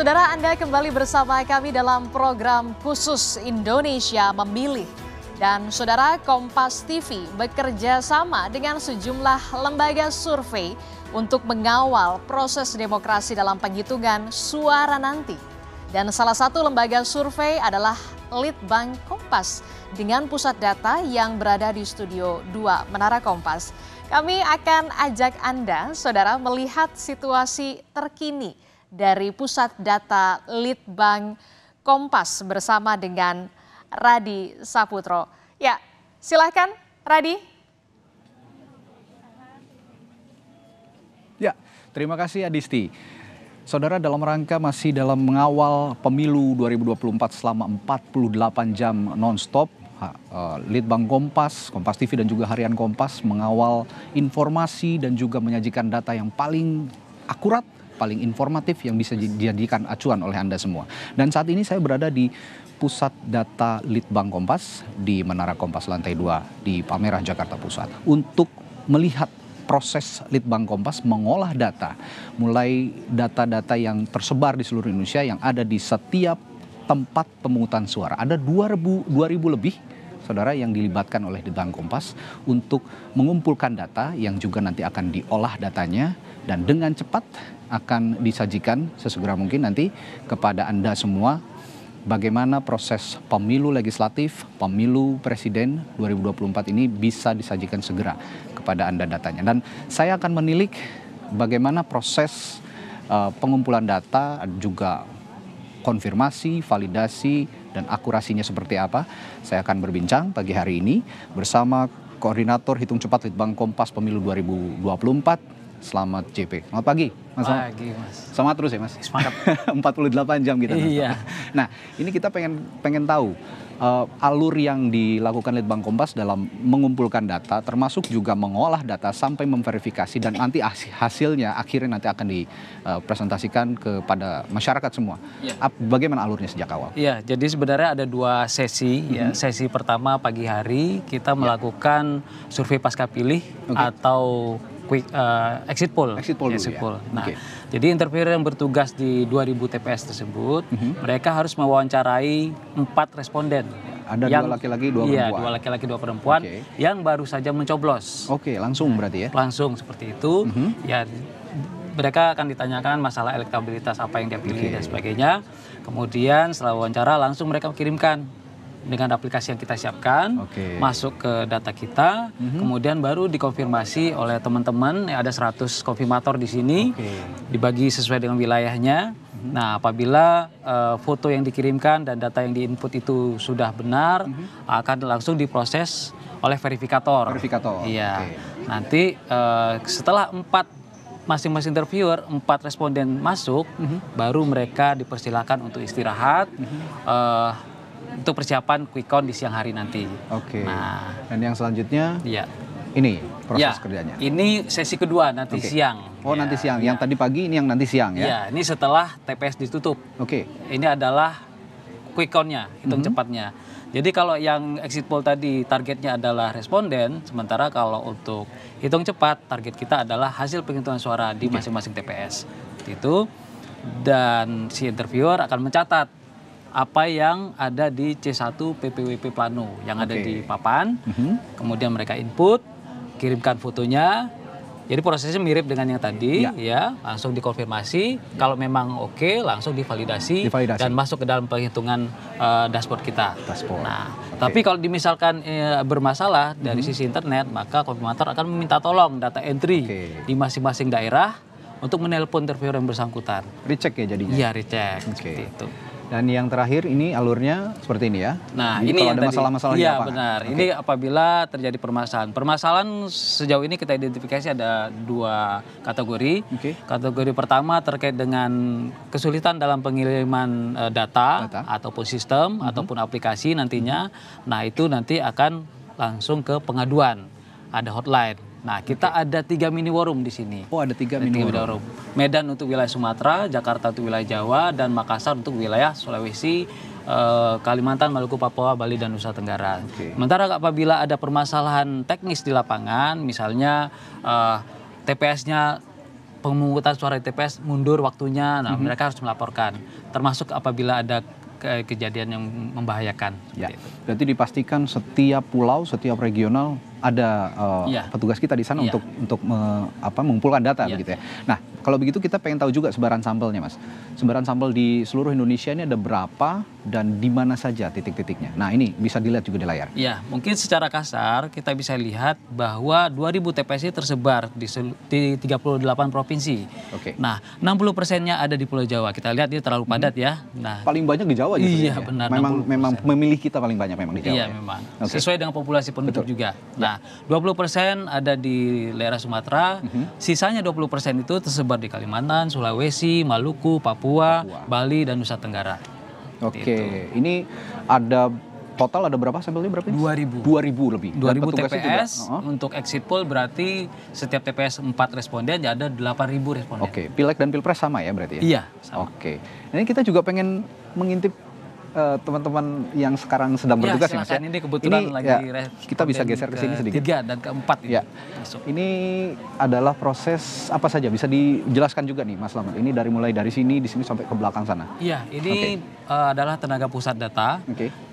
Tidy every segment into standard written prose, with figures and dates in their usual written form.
Saudara, Anda kembali bersama kami dalam program khusus Indonesia Memilih. Dan saudara, Kompas TV bekerja sama dengan sejumlah lembaga survei untuk mengawal proses demokrasi dalam penghitungan suara nanti. Dan salah satu lembaga survei adalah Litbang Kompas dengan pusat data yang berada di Studio 2 Menara Kompas. Kami akan ajak Anda, saudara, melihat situasi terkini dari pusat data Litbang Kompas bersama dengan Radi Saputro. Ya, silakan Radi. Ya, terima kasih Adisti. Saudara, dalam rangka masih dalam mengawal pemilu 2024 selama 48 jam non-stop, Litbang Kompas, Kompas TV dan juga Harian Kompas mengawal informasi dan juga menyajikan data yang paling akurat, paling informatif yang bisa dijadikan acuan oleh Anda semua. Dan saat ini saya berada di pusat data Litbang Kompas di Menara Kompas lantai 2 di Palmerah, Jakarta Pusat untuk melihat proses Litbang Kompas mengolah data, mulai data-data yang tersebar di seluruh Indonesia yang ada di setiap tempat pemungutan suara. Ada 2.000 lebih saudara yang dilibatkan oleh Litbang Kompas untuk mengumpulkan data yang juga nanti akan diolah datanya dan dengan cepat akan disajikan sesegera mungkin nanti kepada Anda semua bagaimana proses pemilu legislatif, pemilu presiden 2024 ini bisa disajikan segera kepada Anda datanya. Dan saya akan menilik bagaimana proses pengumpulan data, juga konfirmasi, validasi, dan akurasinya seperti apa. Saya akan berbincang pagi hari ini bersama Koordinator Hitung Cepat Litbang Kompas Pemilu 2024, Selamat JP. Selamat pagi, Mas. Pagi, Mas. Semangat terus ya, Mas. Semangat. 48 jam kita. Iya. Nah, ini kita pengen tahu alur yang dilakukan Litbang Kompas dalam mengumpulkan data, termasuk juga mengolah data sampai memverifikasi dan nanti hasilnya akhirnya nanti akan dipresentasikan kepada masyarakat semua. Iya. Bagaimana alurnya sejak awal? Iya, jadi sebenarnya ada dua sesi. Ya. Sesi pertama pagi hari kita melakukan survei pasca pilih atau exit poll. Exit poll. Nah, jadi interviewer yang bertugas di 2000 TPS tersebut, mereka harus mewawancarai 4 responden. Ada yang, 2 laki-laki, 2 perempuan. Iya, 2 laki-laki, 2 perempuan yang baru saja mencoblos. Oke, langsung berarti ya? Langsung seperti itu. Ya, mereka akan ditanyakan masalah elektabilitas apa yang dia pilih dan sebagainya. Kemudian setelah wawancara langsung mereka kirimkan dengan aplikasi yang kita siapkan, masuk ke data kita, kemudian baru dikonfirmasi oleh teman-teman, ada 100 konfirmator di sini, dibagi sesuai dengan wilayahnya. Nah, apabila foto yang dikirimkan dan data yang diinput itu sudah benar, akan langsung diproses oleh verifikator. Iya. Nanti setelah 4 masing-masing interviewer, 4 responden masuk, baru mereka dipersilakan untuk istirahat. Untuk persiapan quick count di siang hari nanti. Nah, dan yang selanjutnya, ini proses kerjanya. Ini sesi kedua nanti siang. Oh, nanti siang. Yang tadi pagi ini yang nanti siang ya? Iya, ini setelah TPS ditutup. Ini adalah quick count-nya, hitung cepatnya. Jadi kalau yang exit poll tadi targetnya adalah responden, sementara kalau untuk hitung cepat target kita adalah hasil penghitungan suara di masing-masing TPS. Itu, dan si interviewer akan mencatat apa yang ada di C1 PPWP Plano yang ada di papan, kemudian mereka input, kirimkan fotonya. Jadi prosesnya mirip dengan yang tadi, ya, langsung dikonfirmasi. Kalau memang langsung divalidasi dan masuk ke dalam penghitungan dashboard kita. Nah, tapi kalau misalkan bermasalah dari sisi internet, maka konfirmator akan meminta tolong data entry di masing-masing daerah untuk menelpon interviewer yang bersangkutan. Recheck ya jadinya? Iya, recheck seperti itu. Dan yang terakhir ini alurnya seperti ini ya. Nah, jadi ini kalau ada masalah-masalah di lapangan. Iya, benar. Ini apabila terjadi permasalahan. Permasalahan sejauh ini kita identifikasi ada 2 kategori. Kategori pertama terkait dengan kesulitan dalam pengiriman data ataupun sistem ataupun aplikasi nantinya. Nah, itu nanti akan langsung ke pengaduan. Ada hotline. Nah, kita ada 3 mini war room di sini. Oh, ada 3 mini war room. Medan untuk wilayah Sumatera, Jakarta untuk wilayah Jawa, dan Makassar untuk wilayah Sulawesi, Kalimantan, Maluku, Papua, Bali, dan Nusa Tenggara. Sementara apabila ada permasalahan teknis di lapangan, misalnya TPS-nya pemungutan suara di TPS mundur waktunya, nah mereka harus melaporkan. Termasuk apabila ada kejadian yang membahayakan. Ya, berarti dipastikan setiap pulau, setiap regional ada petugas kita di sana untuk mengumpulkan data begitu ya. Nah, kalau begitu kita pengen tahu juga sebaran sampelnya, Mas. Sebaran sampel di seluruh Indonesia ini ada berapa dan di mana saja titik-titiknya. Nah, ini bisa dilihat juga di layar. Ya, mungkin secara kasar kita bisa lihat bahwa 2000 TPS ini tersebar di 38 provinsi. Oke. Nah, 60%-nya ada di Pulau Jawa. Kita lihat ini terlalu padat ya. Nah, paling banyak di Jawa justru. Iya, benar. Memang memilih kita paling banyak memang di Jawa. Iya, memang. Sesuai dengan populasi penduduk juga. Nah, 20% ada di daerah Sumatera, sisanya 20% itu tersebar di Kalimantan, Sulawesi, Maluku, Papua, Bali, dan Nusa Tenggara. Oke, ini ada total ada berapa sampelnya berapa? 2000 lebih. 2000 TPS untuk exit poll berarti setiap TPS 4 responden ya ada 8.000 responden. Oke, Pileg dan Pilpres sama ya berarti ya? Iya, sama. Oke. Nah, ini kita juga pengen mengintip teman-teman yang sekarang sedang bertugas ya, Mas ya. Ini kebetulan lagi kita bisa geser ke sini sedikit. 3 dan ke-4 ya. Ini adalah proses apa saja bisa dijelaskan juga nih Mas Slamet. Ini mulai dari sini di sini sampai ke belakang sana. Iya, ini adalah tenaga pusat data.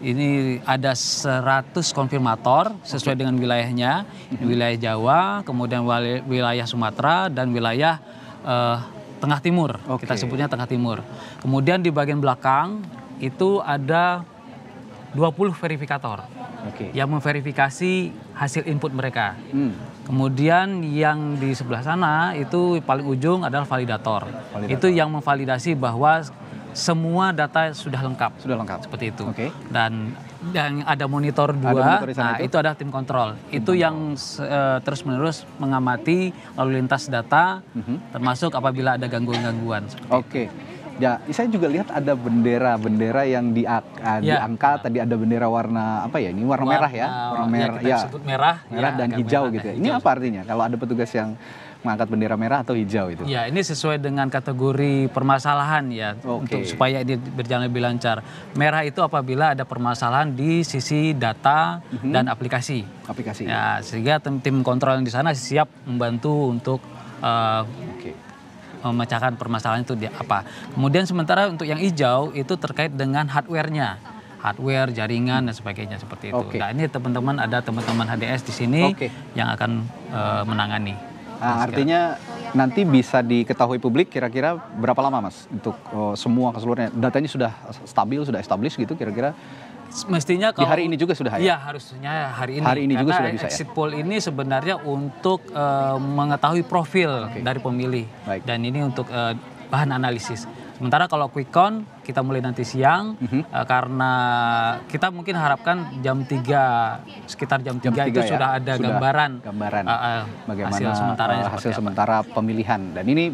Ini ada 100 konfirmator sesuai dengan wilayahnya. Wilayah Jawa, kemudian wilayah Sumatera dan wilayah Tengah Timur. Kita sebutnya Tengah Timur. Kemudian di bagian belakang itu ada 20 verifikator yang memverifikasi hasil input mereka. Kemudian yang di sebelah sana itu paling ujung adalah validator. Itu yang memvalidasi bahwa semua data sudah lengkap. Seperti itu. Dan ada monitor 2, nah itu adalah tim kontrol. Itu yang terus-menerus mengamati lalu lintas data, termasuk apabila ada gangguan-gangguan. Ya, saya juga lihat ada bendera-bendera yang diangkat. Tadi ada bendera warna apa ya? Ini warna merah ya, warna merah. Kita sebut merah dan hijau gitu ya. Ini apa artinya? Kalau ada petugas yang mengangkat bendera merah atau hijau itu? Ya, ini sesuai dengan kategori permasalahan ya, untuk supaya ini berjalan lebih lancar. Merah itu apabila ada permasalahan di sisi data dan aplikasi. Ya, sehingga tim kontrol yang di sana siap membantu untuk memecahkan permasalahan itu apa. Kemudian sementara untuk yang hijau itu terkait dengan hardware-nya. Hardware, jaringan dan sebagainya seperti itu. Nah, ini ada teman-teman HDS di sini yang akan menangani. Nah, artinya nanti bisa diketahui publik kira-kira berapa lama Mas untuk semua keseluruhannya. Datanya sudah stabil, sudah established gitu kira-kira. Mestinya kalau di hari ini juga sudah ya? Iya, harusnya hari ini. Hari ini juga sudah bisa ya? Exit poll ini sebenarnya untuk mengetahui profil dari pemilih. Dan ini untuk bahan analisis. Sementara kalau quick count kita mulai nanti siang karena kita mungkin harapkan sekitar jam 3 itu sudah ada gambaran bagaimana hasil sementara pemilihan. Dan ini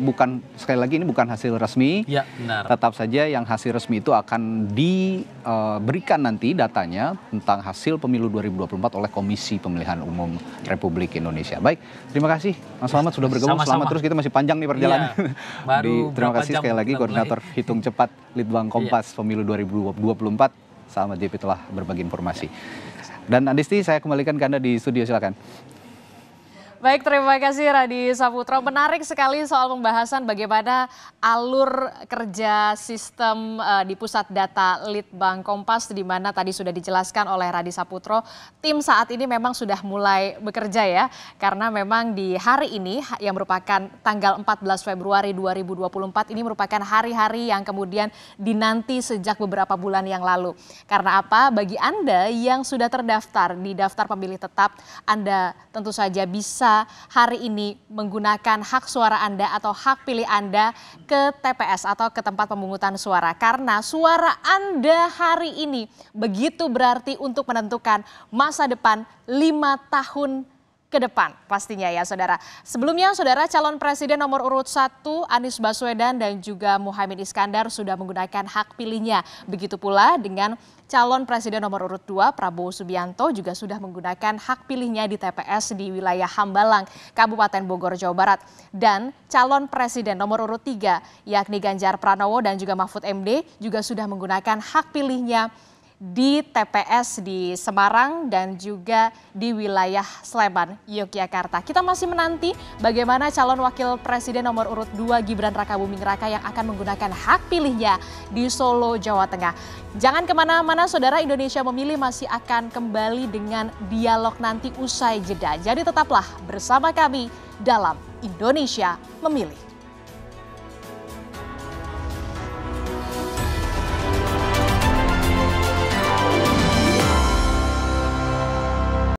sekali lagi ini bukan hasil resmi. Ya, benar. Tetap saja yang hasil resmi itu akan diberikan nanti datanya tentang hasil pemilu 2024 oleh Komisi Pemilihan Umum Republik Indonesia. Baik, terima kasih Mas Slamet sudah bergabung. Selamat terus, kita masih panjang nih perjalanan. Terima kasih sekali lagi Koordinator Hitung Cepat Litbang Kompas Pemilu 2024. Selamat JP telah berbagi informasi. Dan Adisti, saya kembalikan ke Anda di studio, silakan. Baik, terima kasih Radi Saputro. Menarik sekali soal pembahasan bagaimana alur kerja sistem di Pusat Data Litbang Kompas, di mana tadi sudah dijelaskan oleh Radi Saputro. Tim saat ini memang sudah mulai bekerja ya, karena memang di hari ini yang merupakan tanggal 14 Februari 2024 ini merupakan hari-hari yang kemudian dinanti sejak beberapa bulan yang lalu. Karena apa? Bagi Anda yang sudah terdaftar di daftar pemilih tetap, Anda tentu saja bisa hari ini menggunakan hak suara Anda atau hak pilih Anda ke TPS atau ke tempat pemungutan suara. Karena suara Anda hari ini begitu berarti untuk menentukan masa depan 5 tahun ke depan pastinya ya saudara. Sebelumnya saudara, calon presiden nomor urut 1 Anies Baswedan dan juga Muhaimin Iskandar sudah menggunakan hak pilihnya. Begitu pula dengan calon presiden nomor urut 2 Prabowo Subianto juga sudah menggunakan hak pilihnya di TPS di wilayah Hambalang, Kabupaten Bogor, Jawa Barat. Dan calon presiden nomor urut 3 yakni Ganjar Pranowo dan juga Mahfud MD juga sudah menggunakan hak pilihnya di TPS di Semarang dan juga di wilayah Sleman, Yogyakarta. Kita masih menanti bagaimana calon wakil presiden nomor urut 2 Gibran Rakabuming Raka yang akan menggunakan hak pilihnya di Solo, Jawa Tengah. Jangan kemana-mana, saudara. Indonesia Memilih masih akan kembali dengan dialog nanti usai jeda. Jadi tetaplah bersama kami dalam Indonesia Memilih.